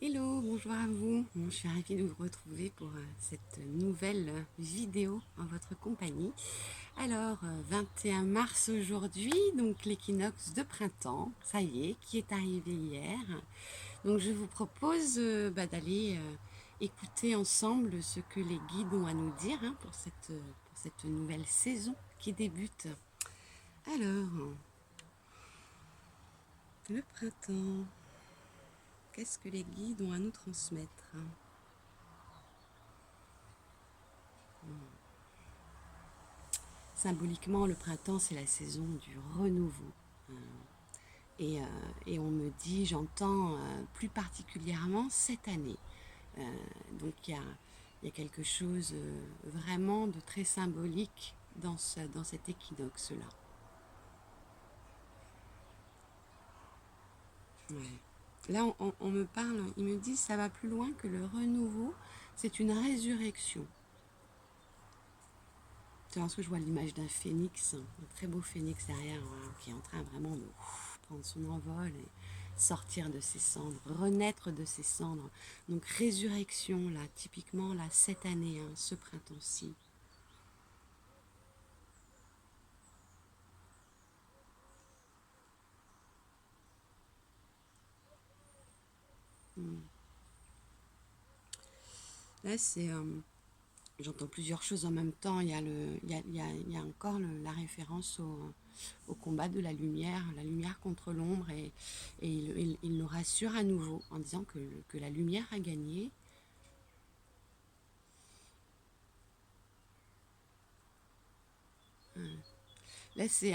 Hello, bonjour à vous. Bon, je suis ravie de vous retrouver pour cette nouvelle vidéo en votre compagnie. Alors, 21 mars aujourd'hui, donc l'équinoxe de printemps, ça y est, qui est arrivé hier. Donc, je vous propose d'aller écouter ensemble ce que les guides ont à nous dire pour cette nouvelle saison qui débute. Alors, le printemps, qu'est-ce que les guides ont à nous transmettre? Symboliquement, le printemps, c'est la saison du renouveau. Euh, et, euh, et on me dit, j'entends plus particulièrement cette année. Euh, donc il y a quelque chose vraiment de très symbolique dans cet équinoxe-là. Ouais. Là, on me parle, ils me disent, ça va plus loin que le renouveau, c'est une résurrection. C'est parce que je vois l'image d'un phénix, un très beau phénix derrière, voilà, qui est en train vraiment de prendre son envol et sortir de ses cendres, renaître de ses cendres. Donc résurrection, là, typiquement, là, cette année, hein, ce printemps-ci. Hmm. Là, j'entends plusieurs choses en même temps. Il y a encore la référence au combat de la lumière contre l'ombre, et il nous rassure à nouveau en disant que la lumière a gagné. Là, c'est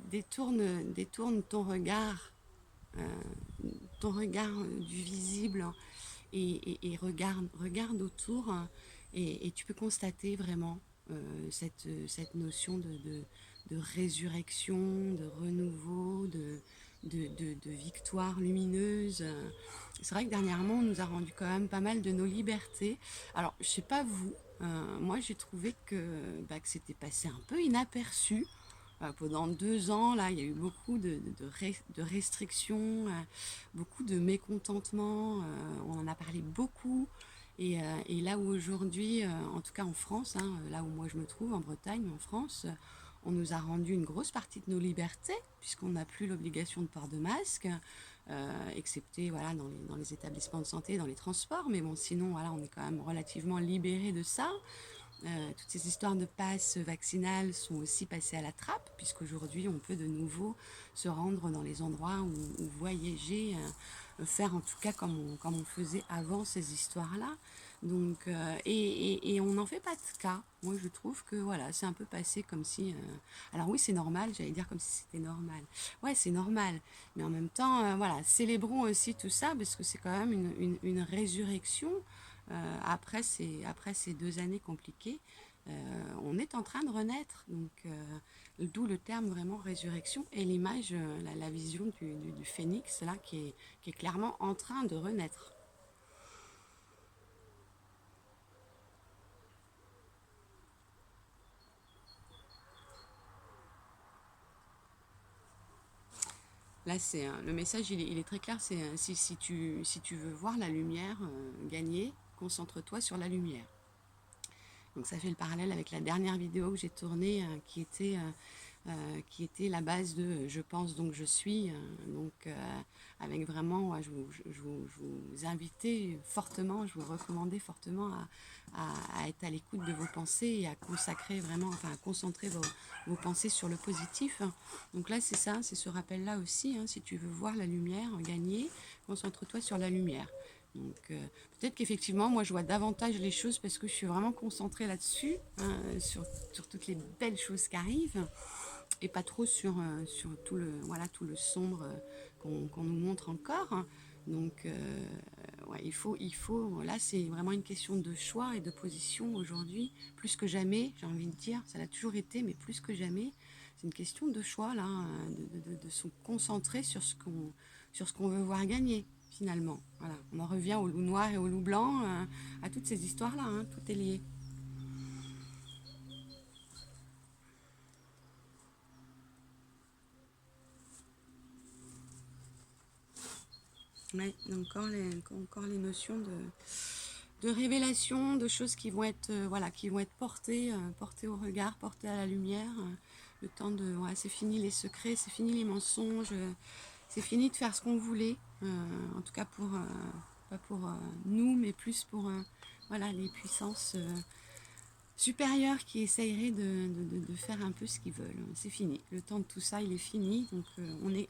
détourne ton regard du visible, et regarde autour, et tu peux constater vraiment cette notion de résurrection, de renouveau, de victoire lumineuse. C'est vrai que dernièrement, on nous a rendu quand même pas mal de nos libertés. Alors, je sais pas vous, moi j'ai trouvé que c'était passé un peu inaperçu. Pendant 2 ans, là, il y a eu beaucoup de restrictions, beaucoup de mécontentement. On en a parlé beaucoup. Et là où aujourd'hui, en tout cas en France, hein, là où moi je me trouve, en Bretagne, en France, on nous a rendu une grosse partie de nos libertés, puisqu'on n'a plus l'obligation de port de masque, excepté voilà, dans les établissements de santé, dans les transports. Mais bon, sinon, voilà, on est quand même relativement libéré de ça. Toutes ces histoires de passe vaccinales sont aussi passées à la trappe, puisqu'aujourd'hui, on peut de nouveau se rendre dans les endroits où voyager, faire en tout cas comme on faisait avant ces histoires-là. Donc, et on n'en fait pas de cas. Moi, je trouve que voilà, c'est un peu passé comme si. Alors oui, c'est normal, j'allais dire comme si c'était normal. Ouais, c'est normal. Mais en même temps, voilà, célébrons aussi tout ça, parce que c'est quand même une résurrection après ces 2 années compliquées. On est en train de renaître. Donc, d'où le terme vraiment résurrection et l'image, la vision du phénix là qui est clairement en train de renaître. Là, le message, il est très clair. C'est si tu veux voir la lumière gagner, concentre-toi sur la lumière. Donc ça fait le parallèle avec la dernière vidéo que j'ai tournée, qui était la base de je pense donc je suis. Avec vraiment, ouais, je vous invitais fortement, je vous recommandais fortement à être à l'écoute de vos pensées et à consacrer vraiment, enfin à concentrer vos pensées sur le positif. Donc là, c'est ça, c'est ce rappel-là aussi. Hein, si tu veux voir la lumière gagner, concentre-toi sur la lumière. Donc peut-être qu'effectivement, moi, je vois davantage les choses parce que je suis vraiment concentrée là-dessus, hein, sur toutes les belles choses qui arrivent, et pas trop sur tout le sombre qu'on nous montre encore. Hein. Donc, ouais, là, c'est vraiment une question de choix et de position aujourd'hui, plus que jamais, j'ai envie de dire, ça l'a toujours été, mais plus que jamais, c'est une question de choix, là, de se concentrer sur ce qu'on veut voir gagner, finalement. Voilà, on en revient au loup noir et au loup blanc, à toutes ces histoires-là, hein, tout est lié. Ouais, encore les notions de révélation, de choses qui vont être, voilà, qui vont être portées, portées au regard, portées à la lumière. Le temps de, ouais, c'est fini les secrets, c'est fini les mensonges, c'est fini de faire ce qu'on voulait. En tout cas pour, pas pour nous, mais plus pour, voilà, les puissances supérieurs qui essayeraient de faire un peu ce qu'ils veulent. C'est fini. Le temps de tout ça, il est fini. Donc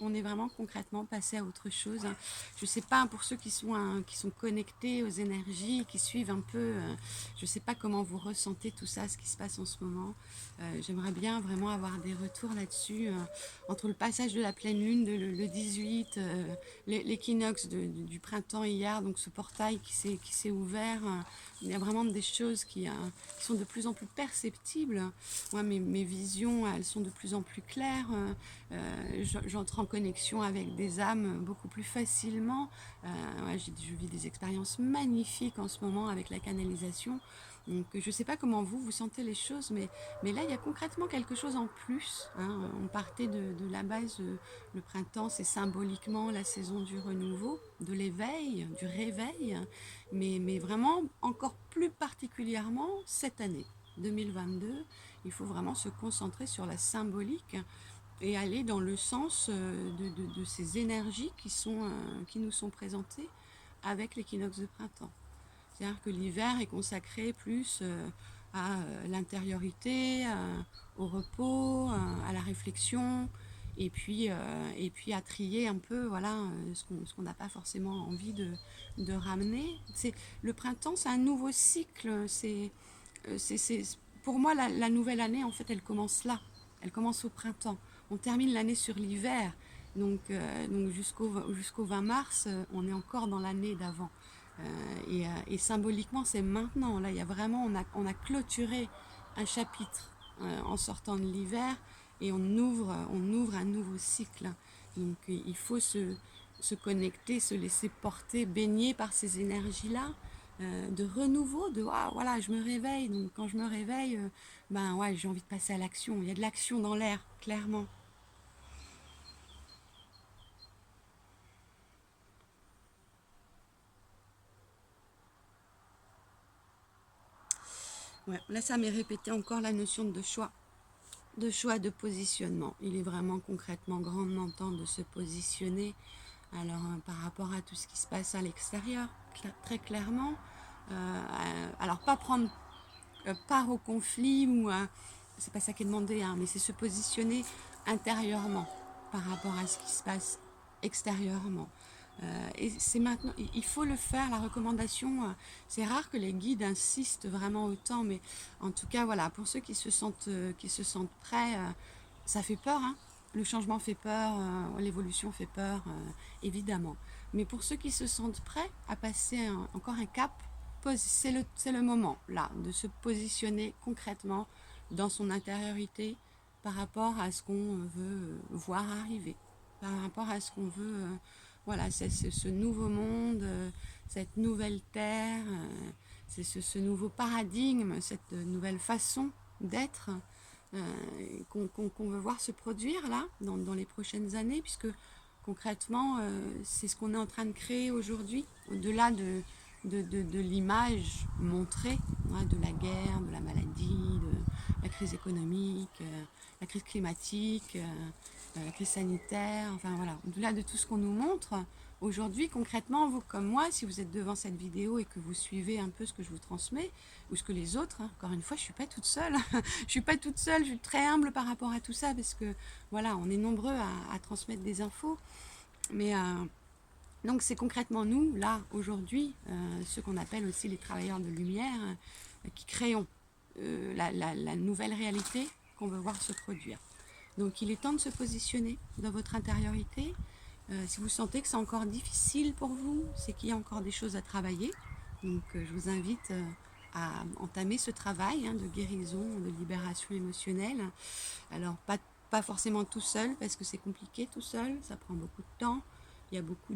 on est vraiment concrètement passé à autre chose. Je ne sais pas, pour ceux qui sont connectés aux énergies, qui suivent un peu, je ne sais pas comment vous ressentez tout ça, ce qui se passe en ce moment. J'aimerais bien vraiment avoir des retours là-dessus. Entre le passage de la pleine lune, le 18, l'équinoxe du printemps hier, donc ce portail qui s'est ouvert, il y a vraiment des choses qui sont de plus en plus perceptibles. Moi, mes visions, elles sont de plus en plus claires. J'entre en connexion avec des âmes beaucoup plus facilement. Ouais, je vis des expériences magnifiques en ce moment avec la canalisation. Donc, je ne sais pas comment vous sentez les choses, mais là, il y a concrètement quelque chose en plus. Hein. On partait de la base, le printemps, c'est symboliquement la saison du renouveau, de l'éveil, du réveil, mais vraiment encore plus particulièrement cette année, 2022, il faut vraiment se concentrer sur la symbolique et aller dans le sens de ces énergies qui nous sont présentées avec l'équinoxe de printemps. C'est-à-dire que l'hiver est consacré plus à l'intériorité, au repos, à la réflexion, et puis à trier un peu voilà, ce qu'on n'a pas forcément envie de ramener. Le printemps, c'est un nouveau cycle. Pour moi, la nouvelle année, en fait, elle commence là. Elle commence au printemps. On termine l'année sur l'hiver. Donc jusqu'au 20 mars, on est encore dans l'année d'avant. Et symboliquement, c'est maintenant. Là, il y a vraiment, on a clôturé un chapitre en sortant de l'hiver et on ouvre un nouveau cycle. Donc, il faut se connecter, se laisser porter, baigner par ces énergies-là. De renouveau, de ah, voilà, je me réveille. Donc, quand je me réveille, ben ouais, j'ai envie de passer à l'action. Il y a de l'action dans l'air, clairement. Ouais, là, ça m'est répété encore la notion de choix. De choix de positionnement. Il est vraiment concrètement grandement temps de se positionner. Alors par rapport à tout ce qui se passe à l'extérieur, très clairement. Alors pas prendre part au conflit ou c'est pas ça qui est demandé, hein, mais c'est se positionner intérieurement par rapport à ce qui se passe extérieurement. Et c'est maintenant, il faut le faire, la recommandation. C'est rare que les guides insistent vraiment autant, mais en tout cas, voilà, pour ceux qui se sentent prêts, ça fait peur, hein. Le changement fait peur, l'évolution fait peur, évidemment. Mais pour ceux qui se sentent prêts à passer encore un cap, c'est le moment, là, de se positionner concrètement dans son intériorité par rapport à ce qu'on veut voir arriver, par rapport à ce qu'on veut, voilà, c'est ce nouveau monde, cette nouvelle terre, c'est ce nouveau paradigme, cette nouvelle façon d'être qu'on veut voir se produire là, dans les prochaines années, puisque concrètement, c'est ce qu'on est en train de créer aujourd'hui, au-delà de l'image montrée, hein, de la guerre, de la maladie, de la crise économique, la crise climatique, la crise sanitaire, enfin voilà, au-delà de tout ce qu'on nous montre, aujourd'hui, concrètement, vous comme moi, si vous êtes devant cette vidéo et que vous suivez un peu ce que je vous transmets, ou ce que les autres, hein, encore une fois, je ne suis pas toute seule, je suis pas toute seule, je suis très humble par rapport à tout ça, parce que voilà, on est nombreux à transmettre des infos, mais donc c'est concrètement nous, là, aujourd'hui, ceux qu'on appelle aussi les travailleurs de lumière, qui créons la nouvelle réalité qu'on veut voir se produire. Donc il est temps de se positionner dans votre intériorité. Si vous sentez que c'est encore difficile pour vous, c'est qu'il y a encore des choses à travailler. Donc je vous invite à entamer ce travail, hein, de guérison, de libération émotionnelle. Alors pas forcément tout seul, parce que c'est compliqué tout seul, ça prend beaucoup de temps. Il y a beaucoup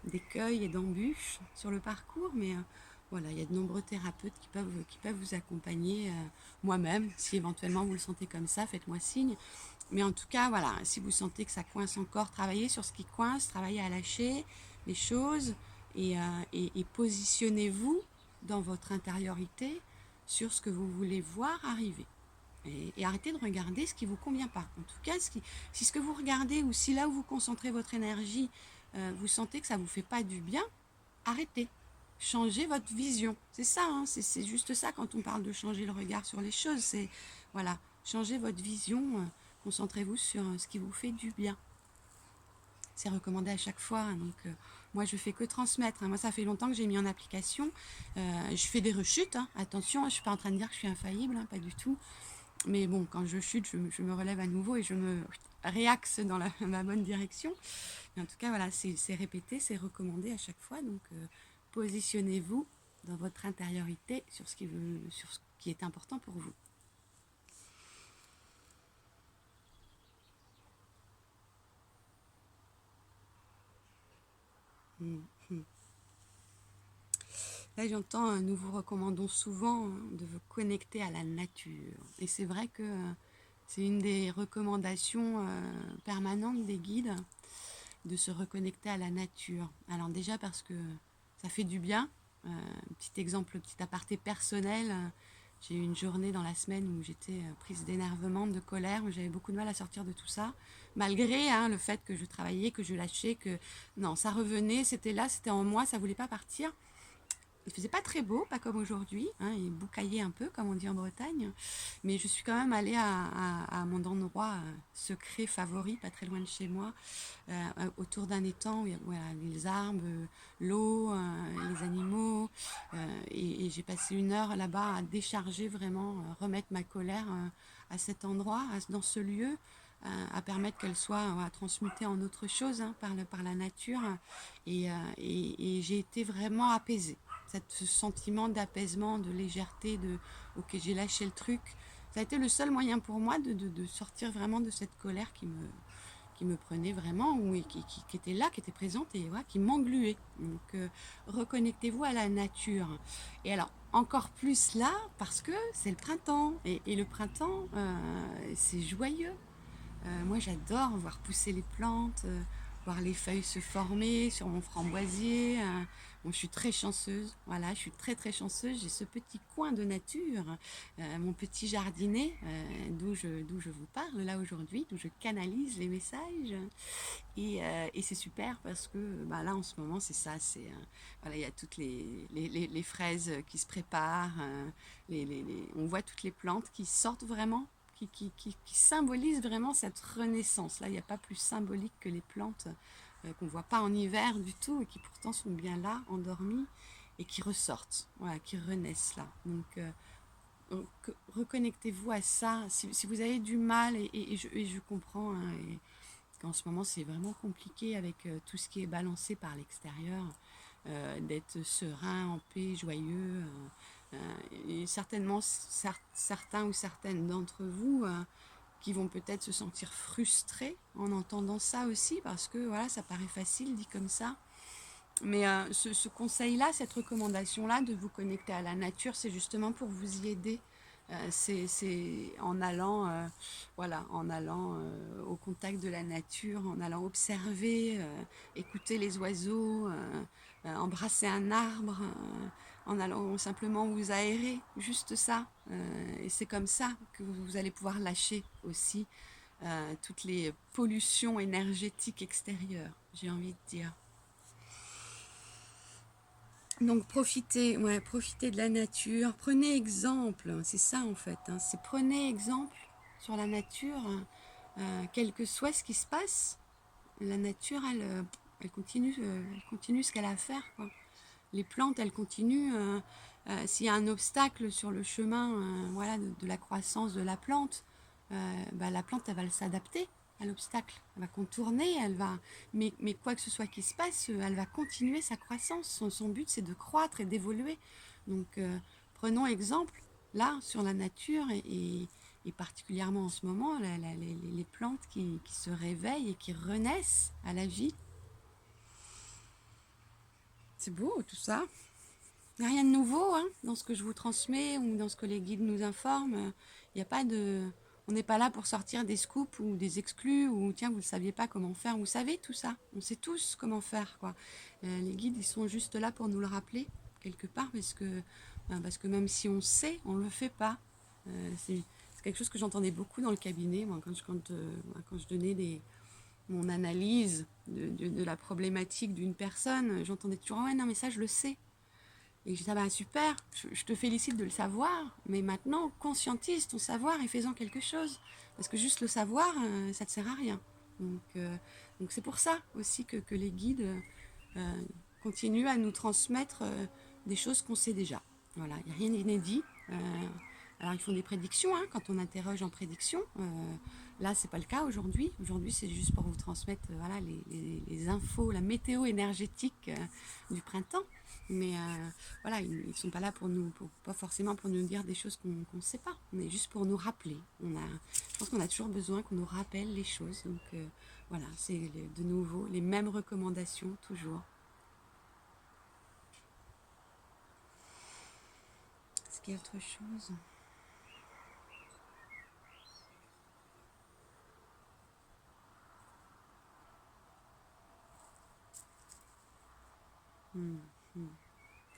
d'écueils et d'embûches sur le parcours, mais voilà, il y a de nombreux thérapeutes qui peuvent vous accompagner. Moi-même, si éventuellement vous le sentez comme ça, faites-moi signe. Mais en tout cas, voilà, si vous sentez que ça coince encore, travaillez sur ce qui coince, travaillez à lâcher, les choses et positionnez-vous dans votre intériorité sur ce que vous voulez voir arriver. Et arrêtez de regarder ce qui ne vous convient pas. En tout cas, si ce que vous regardez ou si là où vous concentrez votre énergie, vous sentez que ça ne vous fait pas du bien, arrêtez. Changez votre vision. C'est ça, hein, c'est juste ça quand on parle de changer le regard sur les choses. C'est, voilà, changez votre vision, concentrez-vous sur ce qui vous fait du bien. C'est recommandé à chaque fois, hein, donc moi je fais que transmettre, hein. Moi ça fait longtemps que j'ai mis en application. Je fais des rechutes, hein. Attention, je ne suis pas en train de dire que je suis infaillible, hein, pas du tout. Mais bon, quand je chute, je me relève à nouveau et je me réaxe dans la bonne direction. Mais en tout cas, voilà, c'est répété, c'est recommandé à chaque fois. Donc, positionnez-vous dans votre intériorité sur sur ce qui est important pour vous. Là, j'entends, nous vous recommandons souvent de vous connecter à la nature. Et c'est vrai que c'est une des recommandations permanentes des guides de se reconnecter à la nature. Alors déjà parce que ça fait du bien. Petit exemple, petit aparté personnel. J'ai eu une journée dans la semaine où j'étais prise d'énervement, de colère, où j'avais beaucoup de mal à sortir de tout ça, malgré le fait que je travaillais, que je lâchais, que non, ça revenait, c'était là, c'était en moi, ça voulait pas partir. Il faisait pas très beau, pas comme aujourd'hui, hein, il boucaillait un peu, comme on dit en Bretagne, mais je suis quand même allée à mon endroit secret favori, pas très loin de chez moi, autour d'un étang où il y a voilà, les arbres, l'eau, les animaux, et j'ai passé une heure là-bas à décharger vraiment, remettre ma colère à cet endroit, dans ce lieu, à permettre qu'elle soit transmutée en autre chose, hein, par la nature, et j'ai été vraiment apaisée. Ce sentiment d'apaisement, de légèreté, de ok, j'ai lâché le truc. Ça a été le seul moyen pour moi de sortir vraiment de cette colère qui me prenait vraiment, ou qui était là, qui était présente et voilà, qui m'engluait. Donc reconnectez-vous à la nature. Et alors, encore plus là, parce que c'est le printemps. Et le printemps, c'est joyeux. Moi, j'adore voir pousser les plantes, voir les feuilles se former sur mon framboisier. Bon, je suis très chanceuse. Voilà, je suis très très chanceuse. J'ai ce petit coin de nature, mon petit jardinet, d'où je vous parle là aujourd'hui, d'où je canalise les messages. Et c'est super parce que bah, là, en ce moment, c'est ça. Voilà, il y a toutes les fraises qui se préparent. On voit toutes les plantes qui sortent vraiment qui symbolisent vraiment cette renaissance. Là, il n'y a pas plus symbolique que les plantes qu'on ne voit pas en hiver du tout et qui pourtant sont bien là, endormies et qui ressortent, voilà, qui renaissent là. Donc reconnectez-vous à ça. Si vous avez du mal, et je comprends, hein, et qu'en ce moment c'est vraiment compliqué avec tout ce qui est balancé par l'extérieur, d'être serein, en paix, joyeux. Et certainement certains ou certaines d'entre vous qui vont peut-être se sentir frustrés en entendant ça aussi, parce que voilà, ça paraît facile dit comme ça. Mais ce conseil-là, cette recommandation-là de vous connecter à la nature, c'est justement pour vous y aider. C'est en allant, voilà, en allant au contact de la nature, en allant observer, écouter les oiseaux, embrasser un arbre, en allant simplement vous aérer, juste ça. Et c'est comme ça que vous allez pouvoir lâcher aussi toutes les pollutions énergétiques extérieures, j'ai envie de dire. Donc profitez, ouais, profitez de la nature, prenez exemple, c'est ça en fait, hein, c'est prenez exemple sur la nature, quel que soit ce qui se passe, la nature elle continue ce qu'elle a à faire, quoi. Les plantes elles continuent, s'il y a un obstacle sur le chemin voilà, de la croissance de la plante, bah, la plante elle va s'adapter à l'obstacle, elle va contourner, mais quoi que ce soit qui se passe, elle va continuer sa croissance. Son but c'est de croître et d'évoluer. Donc prenons exemple là sur la nature et particulièrement en ce moment les plantes qui se réveillent et qui renaissent à la vie. C'est beau tout ça. Il n'y a rien de nouveau hein, dans ce que je vous transmets ou dans ce que les guides nous informent. Il n'y a pas de... On n'est pas là pour sortir des scoops ou des exclus ou tiens, vous ne saviez pas comment faire. Vous savez tout ça. On sait tous comment faire, quoi. Les guides, ils sont juste là pour nous le rappeler, quelque part, parce que même si on sait, on ne le fait pas. C'est quelque chose que j'entendais beaucoup dans le cabinet, moi, quand je donnais mon analyse de la problématique d'une personne. J'entendais toujours, ah ouais, non, mais ça, je le sais. Et je disais, ah bah, super, je te félicite de le savoir, mais maintenant, conscientise ton savoir et fais-en quelque chose. Parce que juste le savoir, ça ne te sert à rien. Donc c'est pour ça aussi que les guides euh, continuent à nous transmettre des choses qu'on sait déjà. Voilà, il n'y a rien d'inédit. Alors ils font des prédictions, hein, quand on interroge en prédiction. Là, c'est pas le cas aujourd'hui. Aujourd'hui, c'est juste pour vous transmettre voilà, les infos, la météo énergétique du printemps. Mais voilà, ils ne sont pas là pour nous, pas forcément pour nous dire des choses qu'on ne sait pas, mais juste pour nous rappeler. Je pense qu'on a toujours besoin qu'on nous rappelle les choses. Donc voilà, c'est de nouveau les mêmes recommandations toujours. Est-ce qu'il y a autre chose? Hmm, hmm.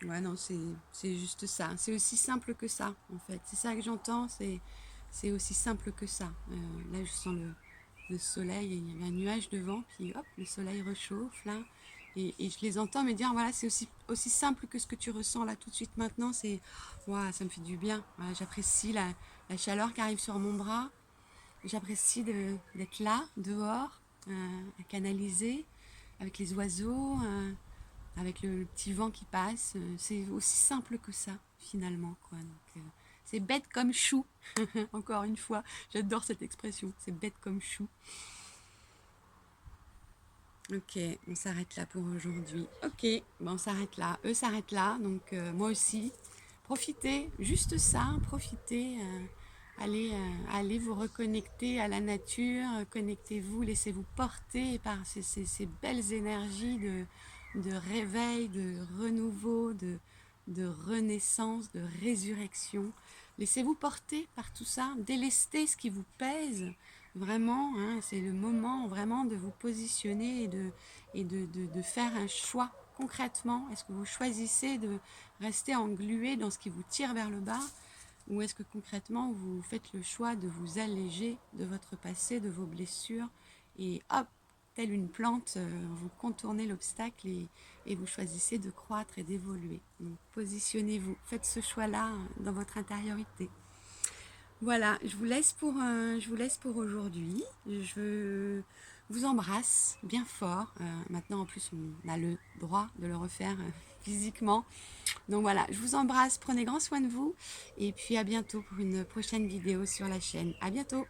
Ouais, non, c'est juste ça. C'est aussi simple que ça, en fait. C'est ça que j'entends, c'est aussi simple que ça. Là, je sens le soleil, et il y avait un nuage devant, puis hop, le soleil réchauffe, là. Et je les entends me dire, voilà, c'est aussi simple que ce que tu ressens là tout de suite maintenant. C'est, wow, ça me fait du bien. Voilà, j'apprécie la chaleur qui arrive sur mon bras. J'apprécie d'être là, dehors, à canaliser, avec les oiseaux. Avec le petit vent qui passe. C'est aussi simple que ça, finalement, quoi. Donc, c'est bête comme chou. Encore une fois, j'adore cette expression. C'est bête comme chou. Ok, on s'arrête là pour aujourd'hui. Ok, bon, on s'arrête là. Eux s'arrêtent là, donc moi aussi. Profitez, juste ça, profitez. Allez vous reconnecter à la nature, connectez-vous, laissez-vous porter par ces belles énergies de réveil, de renouveau, de renaissance, de résurrection. Laissez-vous porter par tout ça, délestez ce qui vous pèse, vraiment, hein, c'est le moment vraiment de vous positionner et de faire un choix concrètement. Est-ce que vous choisissez de rester englué dans ce qui vous tire vers le bas, ou est-ce que concrètement vous faites le choix de vous alléger de votre passé, de vos blessures, et hop, telle une plante, vous contournez l'obstacle et vous choisissez de croître et d'évoluer. Donc positionnez-vous, faites ce choix-là dans votre intériorité. Voilà, je vous laisse pour aujourd'hui. Je vous embrasse bien fort. Maintenant, en plus, on a le droit de le refaire physiquement. Donc voilà, je vous embrasse, prenez grand soin de vous. Et puis à bientôt pour une prochaine vidéo sur la chaîne. À bientôt!